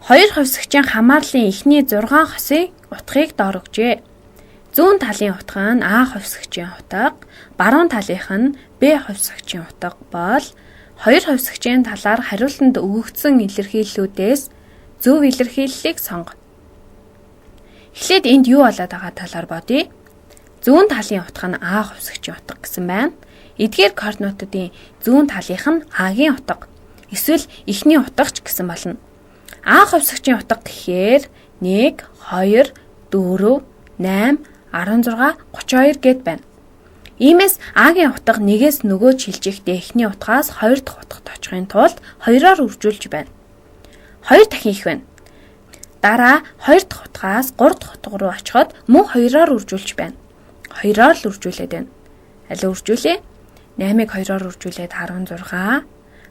Хоёр хувьсагчийн хамаарлын эхний 6 хосыг утгыг доор өгчээ. Зүүн талын утга нь А хувьсагчийн утга, баруун талынх нь Б хувьсагчийн утга бол хоёр хувьсагчийн талаар хариултанд өгөгдсөн илэрхийллүүдээс зөв илэрхийллийг сонго. Эхлээд энд юу болоод байгаа талаар бодъё. Зүүн талын утга нь А хувьсагчийн утга гэсэн байна. Эдгээр координатуудын зүүн талынх нь А-гийн утга, эсвэл эхний утгач гэсэн болно. А хувьсагчийн утга гэхээр 1, 2, 4, 8, 16, 32 гэд байна. Иймээс А-гийн утга нэгээс нөгөө шилжихдээ эхний утгаас 2 дахь утгад очихын тулд 2-оор үржүүлж байна. 2 дахин их байна. Дараа 2 дахь утгаас 3 дахь утга руу очиход мөн 2-оор үржүүлж байна. 2-оор л үржүүлээд байна. Аль үржүүлээ? 8-ыг 2-оор үржүүлээд 16,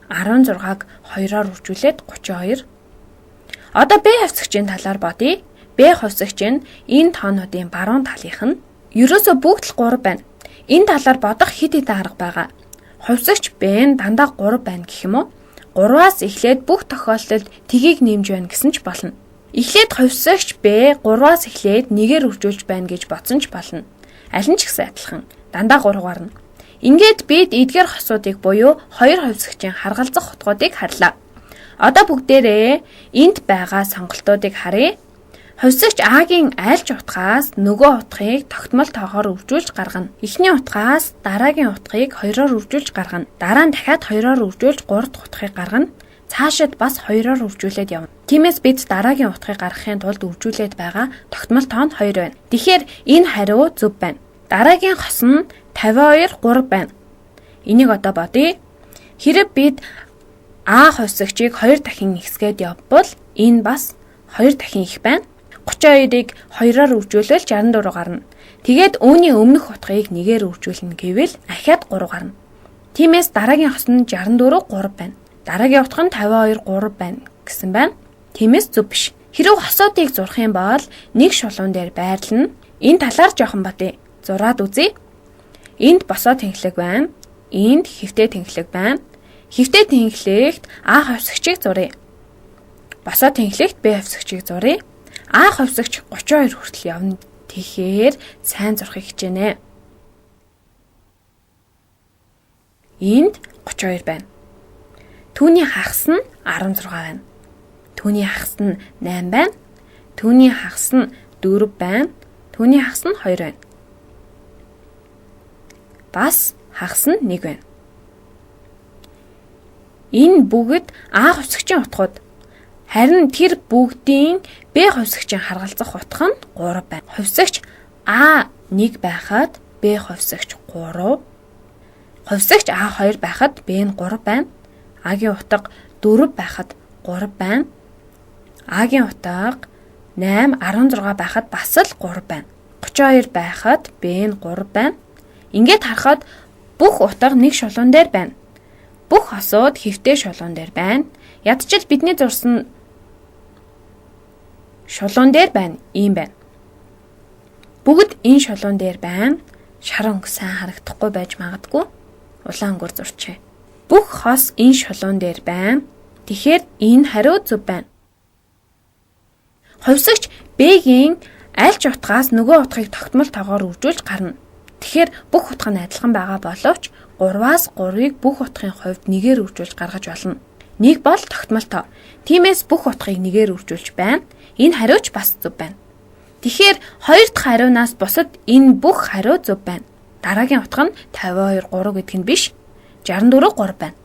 16-г 2-оор үржүүлээд 32. Одоо Б хувьсагчийн талаар бодъё. Б хувьсагч нь энэ тоонуудын баруун талынх нь ерөөсөө бүгд л 3 байна. Энэ талаар бодох хэд хэдэн арга байгаа. Хувьсагч Б нь дандаа 3 байна гэх юм уу? 3-аас эхлээд бүх тохиолдолд тгийг нэмж байна гэсэн ч болно. Эхлээд хувьсагч Б 3-аас эхлээд 1-ээр үржүүлж байна гэж бодсон ч болно. Аль нь ч гэсэн адилхан. Дандаа 3 гарна. Ингээд бид эдгээр хосуудыг буюу хоёр хувьсагчийн харгалзах утгуудыг харлаа. Одоо бүгдээрээ энд байгаа сонголтуудыг харъя. Хувьсагч А-гийн аль ч утгаас нөгөө утгыг тогтмол тоогоор үржүүлж гаргана. Эхний утгаас дараагийн утгыг 2-оор үржүүлж гаргана. Дараа нь дахиад 2-оор үржүүлж 3 дахь утгыг гаргана. Цаашид бас 2-оор үржүүлээд явна. Тиймээс бид дараагийн утгыг гаргахын тулд үржүүлээд байгаа тогтмол тоо нь 2 байна. Тэгэхээр энэ хариу зөв байна. Дараагийн хос нь 52, 3 байна. Энийг одоо бодъё. Хэрэв бид А хувьсагчийг 2 дахин ихсгээд явбал энэ бас 2 дахин их байна. 32-ыг 2-оор үржүүлвэл 64 гарна. Тэгээд үүний өмнөх утгыг 1-ээр үржүүлнэ гэвэл ахиад 3 гарна. Тиймээс дараагийн хос нь 64, 3 байна. Дараагийн утга нь 52, 3 байна гэсэн байна. Тиймээс зөв биш. Хэрэв хосуудыг зурх юм бол нэг шулуун дээр байрлана. Энэ талаар жоохон бодъё. Зураад үзье. Энд босоо тэнхлэг байна. Энд хэвтэй тэнхлэг байна. Хэвтэй тэнхлэгт А хувьсагчийг зуръя. Босоо тэнхлэгт Б хувьсагчийг зуръя. А хувьсагч 32 хүртэл явна. Тэгэхээр сайн зурхыг хичээнэ. Энд 32 байна. Түүний хагас нь 16 байна. Түүний хагас нь 8 байна. Түүний хагас нь 4 байна. Түүний хагас нь 2 байна. Бас хагас нь 1 байна. Энэ бүгд А хувьсагчийн утгууд. Харин тэр бүгдийн Б хувьсагчийн харгалзах утга нь 3 байна. Хувьсагч А 1 байхад Б хувьсагч 3. Хувьсагч А 2 байхад Б нь 3 байна. А-гийн утга 4 байхад 3 байна. А-гийн утга 8, 16 байхад бас л 3 байна. 32 байхад Б нь 3 байна. Ингээд харахад бүх утга нэг шулуун дээр байна. Бүх хосууд хэвтэй шулуун дээр байна. Ядчил бидний зурсан шулуун дээр байна. Ийм байна. Бүгд энэ шулуун дээр байна. Шар өнгө сайн харагдахгүй байж магадгүй. Улаан өнгөөр зурчээ. Бүх хос энэ шулуун дээр байна. Тэгэхээр энэ хариу зөв байна. Хувьсагч Б-гийн аль ч утгаас нөгөө утгыг тогтмол тоогоор үржүүлж гарна. Тэгэхээр бүх утга нь адилхан байгаа боловч 3-аас 3-ыг бүх утгын хувьд 1-ээр үржүүлж гаргаж болно. 1 бол тогтмол тоо. Тиймээс бүх утгыг 1-ээр үржүүлж байна. Энэ хариуч бас зөв байна. Тэгэхээр 2 дахь хариунаас бусад энэ бүх хариу зөв байна. Дараагийн утга нь 52, 3 гэдэг нь биш. 64, 3 байна.